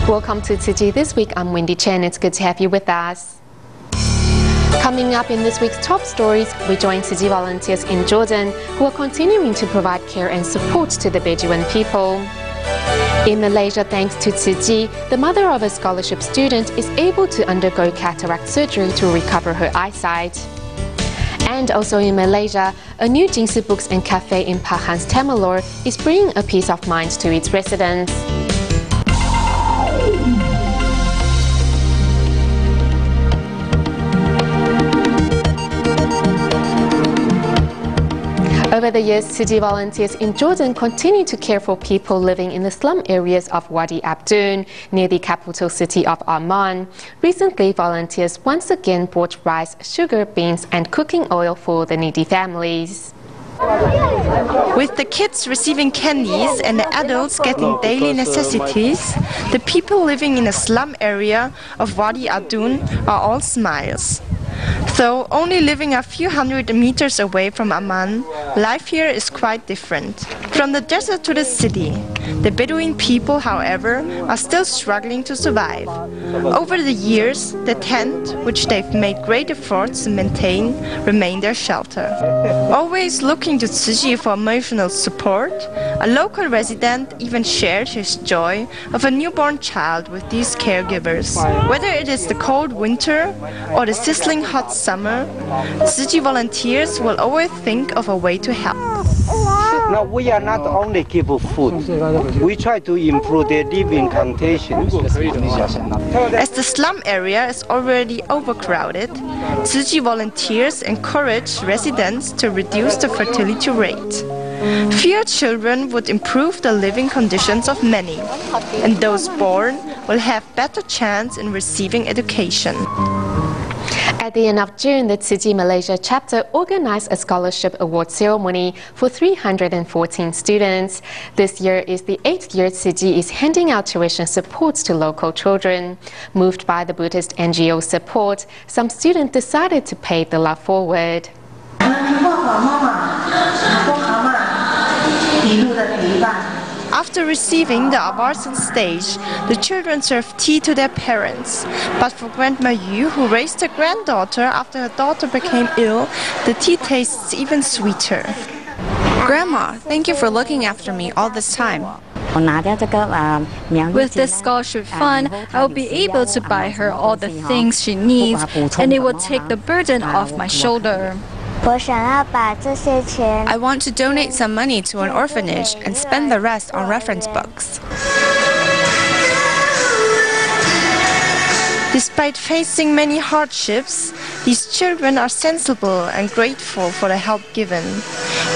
Welcome to Tzu Chi This Week. I'm Wendy Chen. It's good to have you with us. Coming up in this week's top stories, we join Tzu Chi volunteers in Jordan who are continuing to provide care and support to the Bedouin people. In Malaysia, thanks to Tzu Chi, the mother of a scholarship student is able to undergo cataract surgery to recover her eyesight. And also in Malaysia, a new Jingsi Books and Cafe in Pahang's Temalor is bringing a peace of mind to its residents. Over the years, Tzu Chi volunteers in Jordan continue to care for people living in the slum areas of Wadi Abdun, near the capital city of Amman. Recently, volunteers once again brought rice, sugar, beans and cooking oil for the needy families. With the kids receiving candies and the adults getting daily necessities, the people living in the slum area of Wadi Abdun are all smiles. Though only living a few hundred meters away from Amman, life here is quite different. From the desert to the city, the Bedouin people, however, are still struggling to survive. Over the years, the tent, which they've made great efforts to maintain, remained their shelter. Always looking to Tzu Chi for emotional support, a local resident even shared his joy of a newborn child with these caregivers. Whether it is the cold winter or the sizzling hot summer, Tzu Chi volunteers will always think of a way to help. Now we are not only give food, we try to improve their living conditions. As the slum area is already overcrowded, Tzu Chi volunteers encourage residents to reduce the fertility rate. Fewer children would improve the living conditions of many, and those born will have better chance in receiving education. At the end of June, the Tzu Chi Malaysia chapter organized a scholarship award ceremony for 314 students. This year is the 8th year Tzu Chi is handing out tuition supports to local children. Moved by the Buddhist NGO support, some students decided to pay the love forward. After receiving the awards on stage, the children served tea to their parents. But for Grandma Yu, who raised her granddaughter after her daughter became ill, the tea tastes even sweeter. Grandma, thank you for looking after me all this time. With this scholarship fund, I will be able to buy her all the things she needs, and it will take the burden off my shoulder. I want to donate some money to an orphanage and spend the rest on reference books. Despite facing many hardships, these children are sensible and grateful for the help given.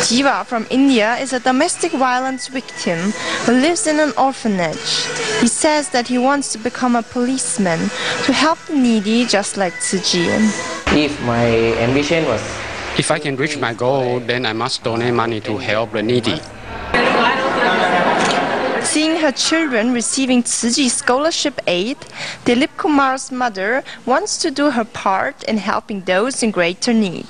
Jiva from India is a domestic violence victim who lives in an orphanage. He says that he wants to become a policeman to help the needy just like Tzu Chi. If my ambition was if I can reach my goal, then I must donate money to help the needy. Seeing her children receiving Tzu Chi scholarship aid, Dilip Kumar's mother wants to do her part in helping those in greater need.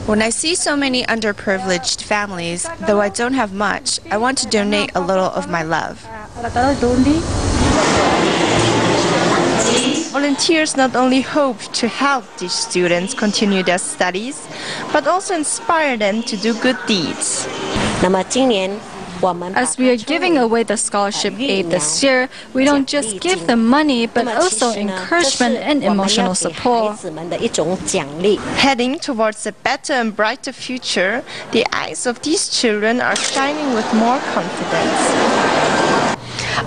When I see so many underprivileged families, though I don't have much, I want to donate a little of my love. Volunteers not only hope to help these students continue their studies, but also inspire them to do good deeds. As we are giving away the scholarship aid this year, we don't just give them money, but also encouragement and emotional support. Heading towards a better and brighter future, the eyes of these children are shining with more confidence.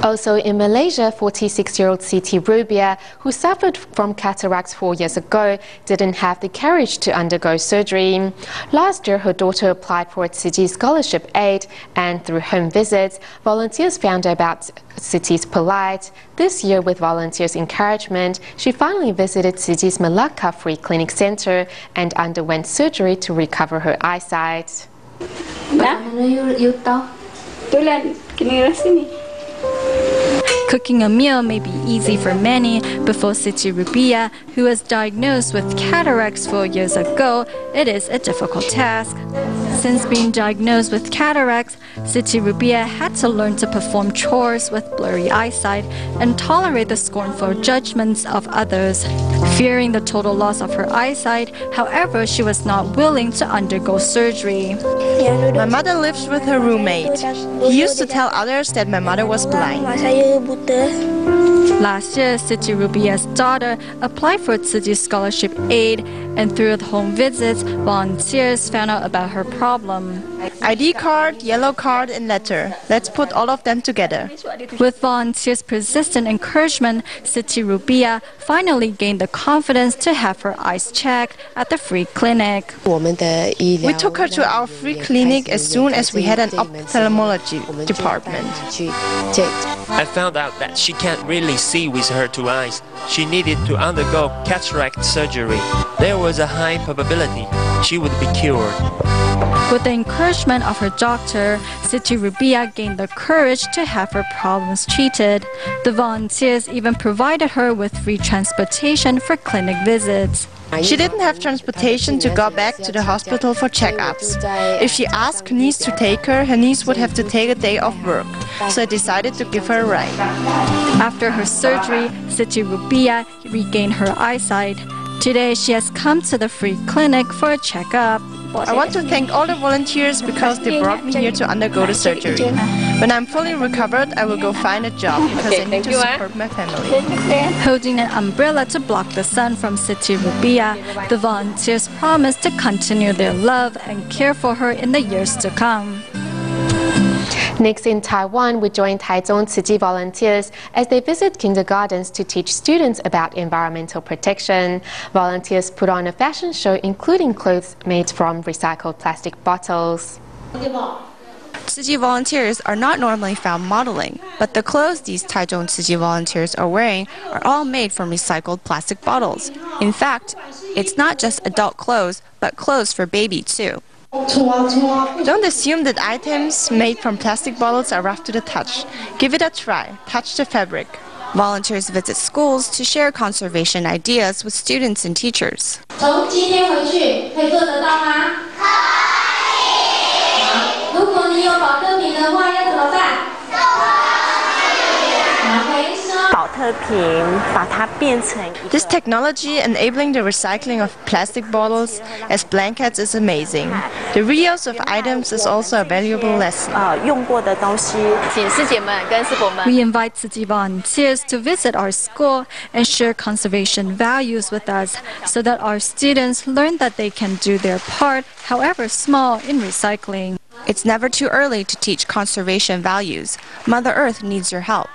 Also in Malaysia, 46-year-old Siti Rubia, who suffered from cataracts 4 years ago, didn't have the courage to undergo surgery. Last year, her daughter applied for a Tzu Chi scholarship aid, and through home visits, volunteers found out about Siti's plight. This year, with volunteers' encouragement, she finally visited Tzu Chi's Malacca Free Clinic Center and underwent surgery to recover her eyesight. Cooking a meal may be easy for many, but for Siti Rubia, who was diagnosed with cataracts 4 years ago, it is a difficult task. Since being diagnosed with cataracts, Tzu Chi Rubia had to learn to perform chores with blurry eyesight and tolerate the scornful judgments of others. Fearing the total loss of her eyesight, however, she was not willing to undergo surgery. My mother lives with her roommate. He used to tell others that my mother was blind. Last year, Tzu Chi Rubia's daughter applied for Tzu Chi scholarship aid, and through the home visits, volunteers found out about her problem. ID card, yellow card, and letter. Let's put all of them together. With volunteers' persistent encouragement, Tzu Chi Rubia finally gained the confidence to have her eyes checked at the free clinic. We took her to our free clinic as soon as we had an ophthalmology department. I found out that she can't really see with her two eyes. She needed to undergo cataract surgery. There was a high probability she would be cured. With the encouragement of her doctor, Tzu Chi Rubia gained the courage to have her problems treated. The volunteers even provided her with free transportation for clinic visits. She didn't have transportation to go back to the hospital for checkups. If she asked her niece to take her, her niece would have to take a day off work. So I decided to give her a ride. After her surgery, Tzu Chi Rubia regained her eyesight. Today, she has come to the free clinic for a checkup. I want to thank all the volunteers because they brought me here to undergo the surgery. When I'm fully recovered, I will go find a job because I need to support my family. Holding an umbrella to block the sun from Tzu Chi Rubia, the volunteers promise to continue their love and care for her in the years to come. Next in Taiwan, we join Taichung Tzu Chi volunteers as they visit kindergartens to teach students about environmental protection. Volunteers put on a fashion show including clothes made from recycled plastic bottles. Tzu Chi volunteers are not normally found modeling, but the clothes these Taichung Tzu Chi volunteers are wearing are all made from recycled plastic bottles. In fact, it's not just adult clothes, but clothes for baby too. Don't assume that items made from plastic bottles are rough to the touch. Give it a try. Touch the fabric. Volunteers visit schools to share conservation ideas with students and teachers. This technology enabling the recycling of plastic bottles as blankets is amazing. The reuse of items is also a valuable lesson. We invite Tzu Chi volunteers to visit our school and share conservation values with us so that our students learn that they can do their part, however small, in recycling. It's never too early to teach conservation values. Mother Earth needs your help.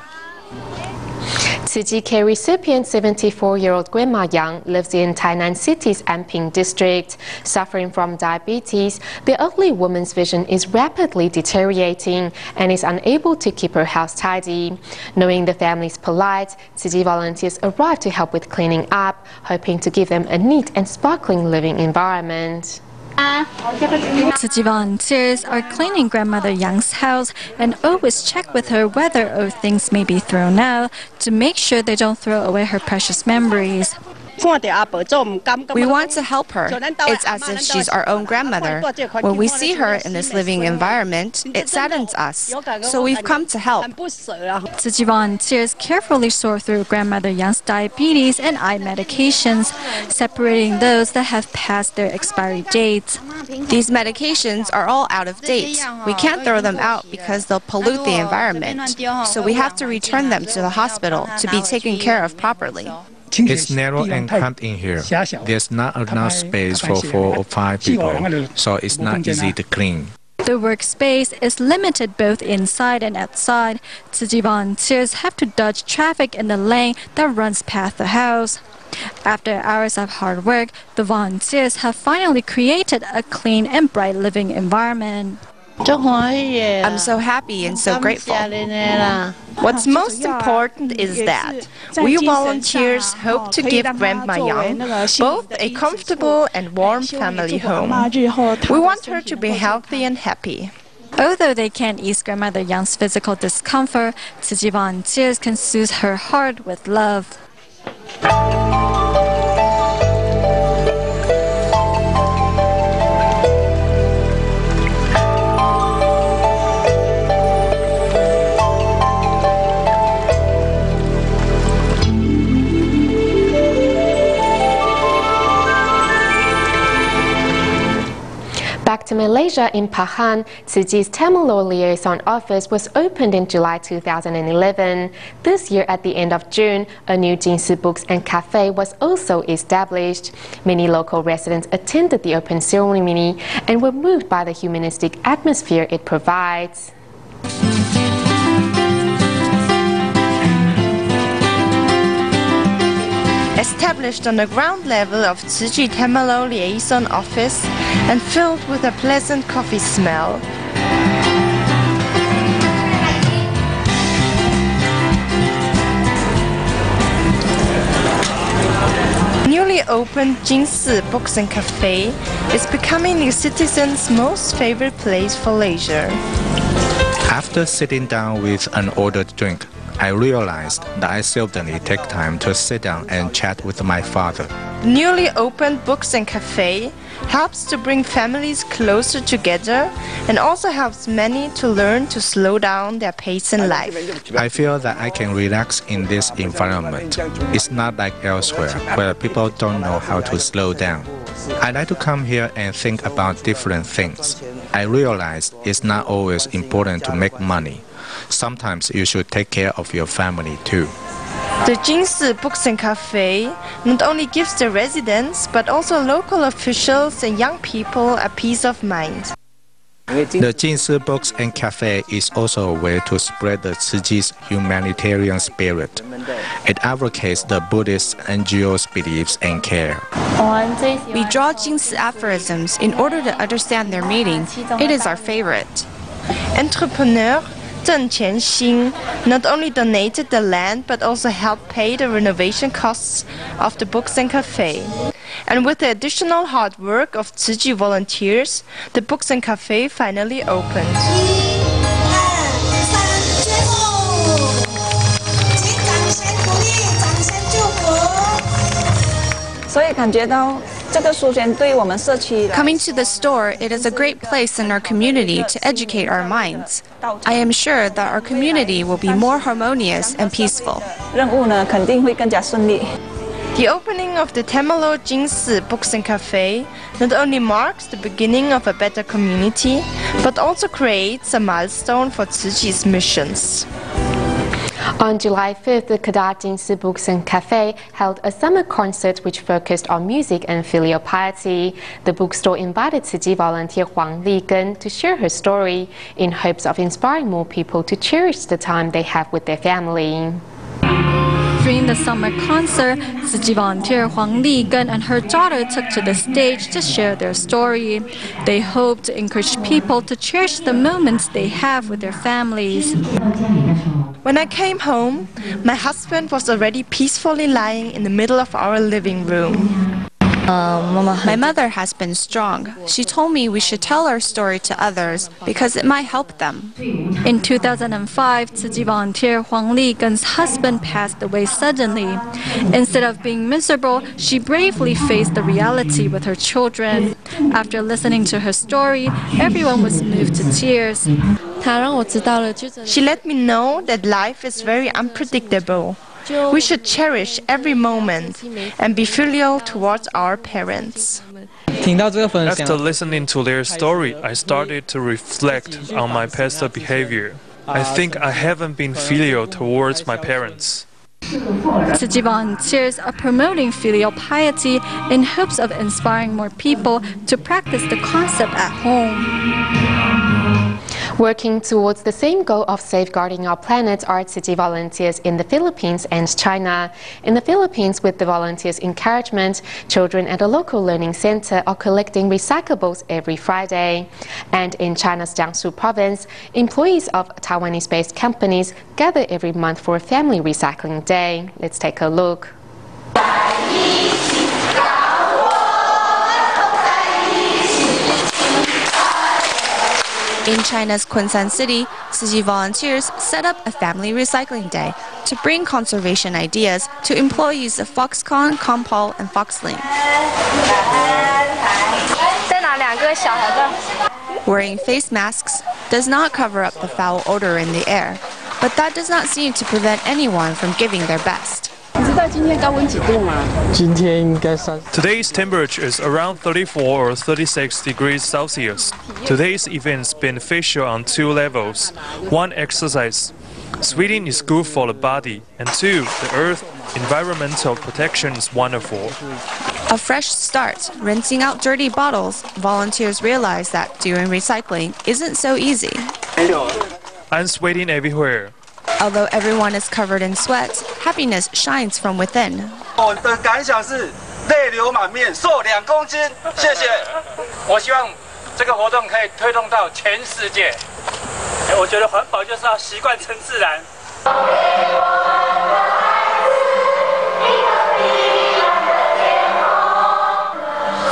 Tzu Chi Care recipient 74-year-old Grandma Yang lives in Tainan City's Anping district. Suffering from diabetes, the elderly woman's vision is rapidly deteriorating and is unable to keep her house tidy. Knowing the family's plight, Tzu Chi volunteers arrive to help with cleaning up, hoping to give them a neat and sparkling living environment. Tzu Chi volunteers are cleaning Grandmother Yang's house and always check with her whether old things may be thrown out to make sure they don't throw away her precious memories. We want to help her. It's as if she's our own grandmother. When we see her in this living environment, it saddens us. So we've come to help. Tzu Chi volunteers carefully sort through Grandmother Yang's diabetes and eye medications, separating those that have passed their expiry dates. These medications are all out of date. We can't throw them out because they'll pollute the environment. So we have to return them to the hospital to be taken care of properly. It's narrow and cramped in here. There's not enough space for 4 or 5 people, so it's not easy to clean. The workspace is limited both inside and outside. Tzu Chi volunteers have to dodge traffic in the lane that runs past the house. After hours of hard work, the volunteers have finally created a clean and bright living environment. I'm so happy and so grateful. What's most important is that we volunteers hope to give Grandma Yang both a comfortable and warm family home. We want her to be healthy and happy. Although they can't ease Grandmother Yang's physical discomfort, Tzu Chi volunteers can soothe her heart with love. Back to Malaysia in Pahang, Tzu Chi's Tamil Liaison Office was opened in July 2011. This year at the end of June, a new Jingsi Books and Cafe was also established. Many local residents attended the open ceremony and were moved by the humanistic atmosphere it provides. Established on the ground level of Tzu Chi Tamil Liaison Office and filled with a pleasant coffee smell. Newly opened Jingsi Books and Cafe is becoming the citizens' most favorite place for leisure. After sitting down with an ordered drink, I realized that I seldomly take time to sit down and chat with my father. The newly opened Books and Cafe helps to bring families closer together and also helps many to learn to slow down their pace in life. I feel that I can relax in this environment. It's not like elsewhere, where people don't know how to slow down. I like to come here and think about different things. I realized it's not always important to make money. Sometimes you should take care of your family too. The Jingsi Books and Cafe not only gives the residents but also local officials and young people a peace of mind. The Jingsi Books and Cafe is also a way to spread the Tzu Chi's humanitarian spirit. It advocates the Buddhist NGO's beliefs and care. We draw Jingsi aphorisms in order to understand their meaning. It is our favorite. Entrepreneur Zheng Qianxin not only donated the land but also helped pay the renovation costs of the Books and Cafe. And with the additional hard work of Tzu Chi volunteers, the Books and Cafe finally opened. Coming to the store, it is a great place in our community to educate our minds. I am sure that our community will be more harmonious and peaceful. The opening of the Tamil Jingsi Books and Cafe not only marks the beginning of a better community, but also creates a milestone for Tzu Chi's missions. On July 5th, the Kedah Jingsi Books and Cafe held a summer concert which focused on music and filial piety. The bookstore invited Tzu Chi volunteer Huang Ligen to share her story in hopes of inspiring more people to cherish the time they have with their family. During the summer concert, Tzu Chi volunteer Huang Ligen and her daughter took to the stage to share their story. They hope to encourage people to cherish the moments they have with their families. When I came home, my husband was already peacefully lying in the middle of our living room. My mother has been strong. She told me we should tell our story to others because it might help them. In 2005, Tzu Chi volunteer Huang Ligen's husband passed away suddenly. Instead of being miserable, she bravely faced the reality with her children. After listening to her story, everyone was moved to tears. She let me know that life is very unpredictable. We should cherish every moment and be filial towards our parents. After listening to their story, I started to reflect on my past behavior. I think I haven't been filial towards my parents. Tzu Chi volunteers are promoting filial piety in hopes of inspiring more people to practice the concept at home. Working towards the same goal of safeguarding our planet are Tzu Chi volunteers in the Philippines and China. In the Philippines, with the volunteers' encouragement, children at a local learning center are collecting recyclables every Friday. And in China's Jiangsu province, employees of Taiwanese-based companies gather every month for a family recycling day. Let's take a look. In China's Kunshan City, Tzu Chi volunteers set up a family recycling day to bring conservation ideas to employees of Foxconn, Compal, and Foxlink. Wearing face masks does not cover up the foul odor in the air, but that does not seem to prevent anyone from giving their best. Today's temperature is around 34 or 36 degrees Celsius. Today's event is beneficial on two levels. One, exercise. Sweating is good for the body. And two, the earth environmental protection is wonderful. A fresh start, rinsing out dirty bottles, volunteers realize that doing recycling isn't so easy. I'm sweating everywhere. Although everyone is covered in sweat, happiness shines from within. 我的感想是泪流满面，瘦2公斤，谢谢。我希望这个活动可以推动到全世界。我觉得环保就是要习惯成自然。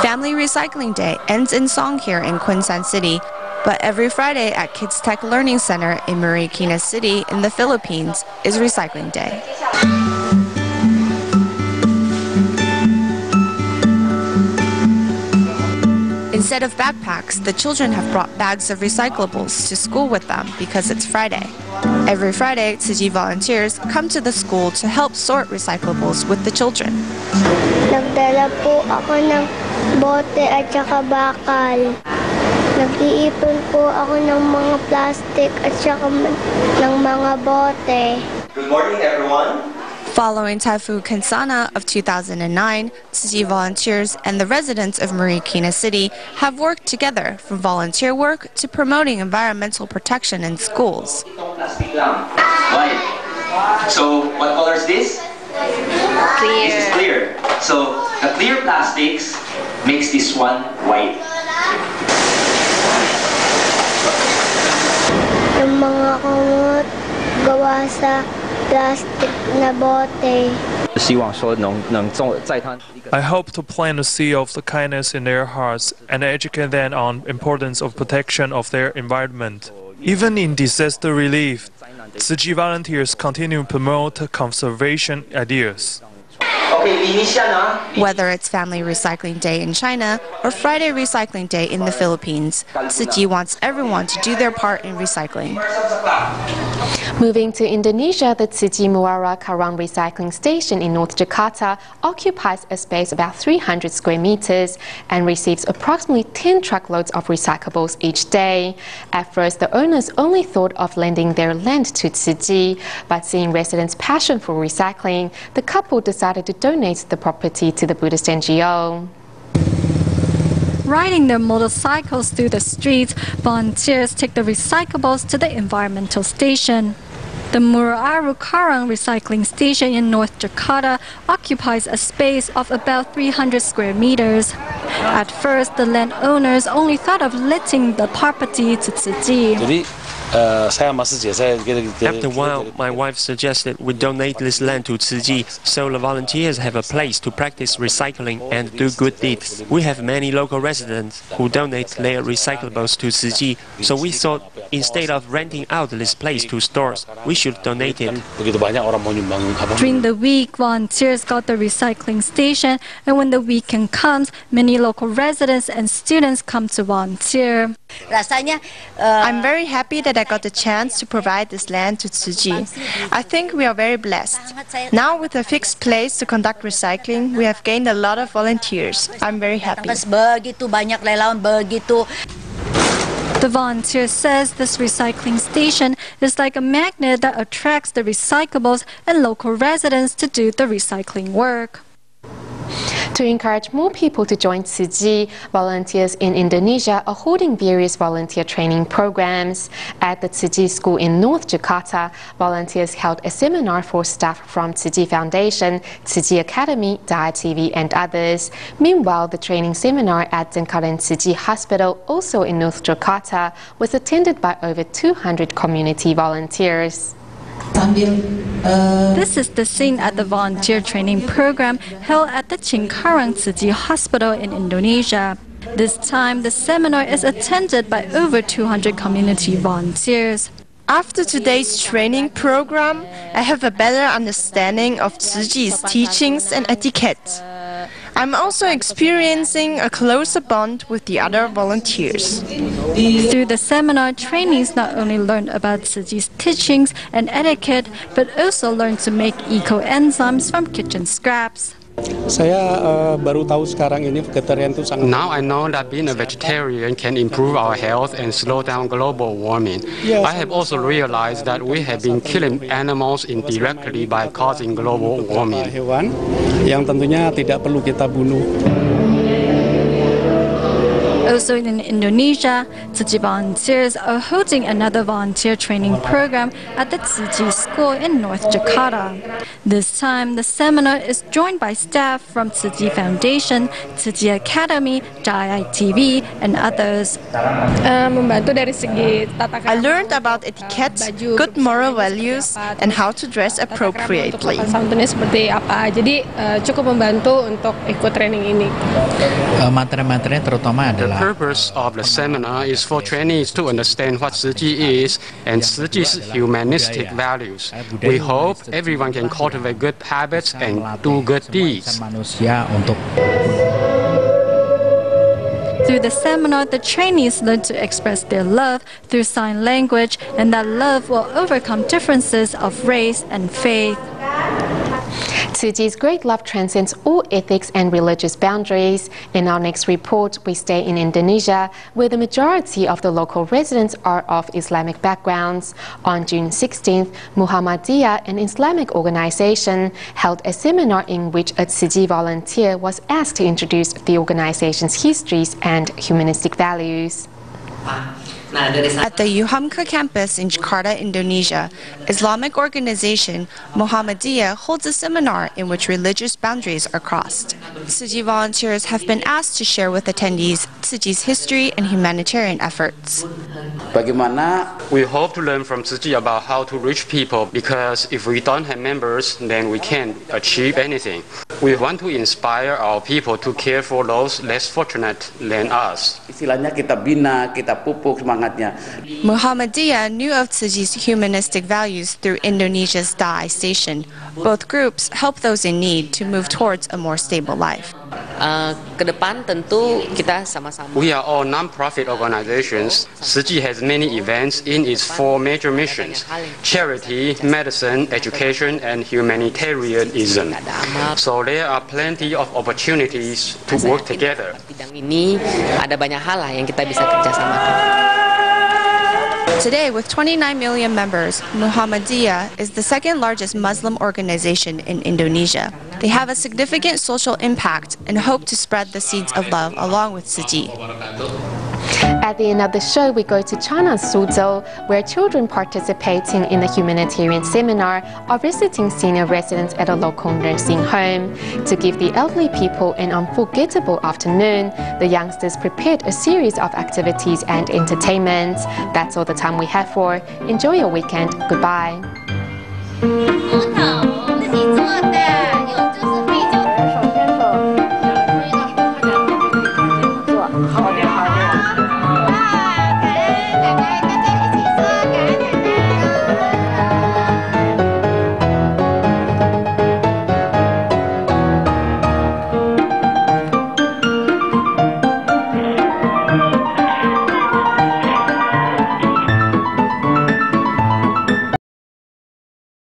Family Recycling Day ends in song here in Quezon City, but every Friday at Kids Tech Learning Center in Marikina City in the Philippines is Recycling Day. Instead of backpacks, the children have brought bags of recyclables to school with them because it's Friday. Every Friday, Tzu Chi volunteers come to the school to help sort recyclables with the children. Nagdala po ako ng bote at saka bakal. Nag-iipon po ako ng mga plastic at saka ng mga bote. Good morning, everyone. Following Typhoon Kansana of 2009, Tzu Chi volunteers and the residents of Marikina City have worked together from volunteer work to promoting environmental protection in schools. White. So, what color is this? Clear. This is clear. So, the clear plastics makes this one white. Yung mga kumot gawa sa plastic na bote. I hope to plant a seed of the kindness in their hearts and educate them on the importance of protection of their environment. Even in disaster relief, Tzu Chi volunteers continue to promote conservation ideas. Whether it's Family Recycling Day in China or Friday Recycling Day in the Philippines, Tzu Chi wants everyone to do their part in recycling. Moving to Indonesia, the Tzu Chi Muara Karang recycling station in North Jakarta occupies a space about 300 square meters and receives approximately 10 truckloads of recyclables each day. At first, the owners only thought of lending their land to Tzu Chi, but seeing residents' passion for recycling, the couple decided to donate the property to the Buddhist NGO. Riding their motorcycles through the streets, volunteers take the recyclables to the environmental station. The Muara Karang recycling station in North Jakarta occupies a space of about 300 square meters. At first, the landowners only thought of letting the property to Tzu Chi. After a while, my wife suggested we donate this land to Tzu Chi so the volunteers have a place to practice recycling and do good deeds. We have many local residents who donate their recyclables to Tzu Chi, so we thought instead of renting out this place to stores, we should donate it. During the week, volunteers got the recycling station, and when the weekend comes, many local residents and students come to volunteer. I'm very happy that I got the chance to provide this land to Tzu Chi. I think we are very blessed. Now with a fixed place to conduct recycling, we have gained a lot of volunteers. I'm very happy. The volunteer says this recycling station is like a magnet that attracts the recyclables and local residents to do the recycling work. To encourage more people to join Tzu Chi, volunteers in Indonesia are holding various volunteer training programs. At the Tzu Chi school in North Jakarta, volunteers held a seminar for staff from Tzu Chi Foundation, Tzu Chi Academy, Daya TV and others. Meanwhile, the training seminar at Dengkaren Tzu Chi Hospital, also in North Jakarta, was attended by over 200 community volunteers. This is the scene at the volunteer training program held at the Cengkareng Tzu Chi Hospital in Indonesia. This time, the seminar is attended by over 200 community volunteers. After today's training program, I have a better understanding of Tzu Chi's teachings and etiquette. I'm also experiencing a closer bond with the other volunteers. Through the seminar, trainees not only learned about Tzu Chi's teachings and etiquette, but also learned to make eco-enzymes from kitchen scraps. Now I know that being a vegetarian can improve our health and slow down global warming. I have also realized that we have been killing animals indirectly by causing global warming. Also in Indonesia, Tzu Chi volunteers are holding another volunteer training program at the Tzu Chi School in North Jakarta. This time, the seminar is joined by staff from Tzu Chi Foundation, Tzu Chi Academy, Jaya TV, and others. I learned about etiquette, good moral values, and how to dress appropriately. The purpose of the seminar is for trainees to understand what Tzu Chi is and Tzu Chi's humanistic values. We hope everyone can cultivate good habits and do good deeds. Through the seminar, the trainees learn to express their love through sign language, and that love will overcome differences of race and faith. Tzu Chi's great love transcends all ethics and religious boundaries. In our next report, we stay in Indonesia, where the majority of the local residents are of Islamic backgrounds. On June 16th, Muhammadiyah, an Islamic organization, held a seminar in which a Tzu Chi volunteer was asked to introduce the organization's histories and humanistic values. At the Yuhamka campus in Jakarta, Indonesia, Islamic organization Muhammadiyah holds a seminar in which religious boundaries are crossed. Tzu Chi volunteers have been asked to share with attendees Tzu Chi's history and humanitarian efforts. We hope to learn from Tzu Chi about how to reach people, because if we don't have members, then we can't achieve anything. We want to inspire our people to care for those less fortunate than us. Muhammadiyah knew of Tzu Chi's humanistic values through Indonesia's Dai station. Both groups help those in need to move towards a more stable life. We are all non-profit organizations. Tzu Chi has many events in its 4 major missions: charity, medicine, education, and humanitarianism. So there are plenty of opportunities to work together. Today, with 29 million members, Muhammadiyah is the second largest Muslim organization in Indonesia. They have a significant social impact and hope to spread the seeds of love along with Tzu Chi. At the end of the show, we go to China's Suzhou, where children participating in the humanitarian seminar are visiting senior residents at a local nursing home. To give the elderly people an unforgettable afternoon, the youngsters prepared a series of activities and entertainment. That's all the time we have for. Enjoy your weekend. Goodbye.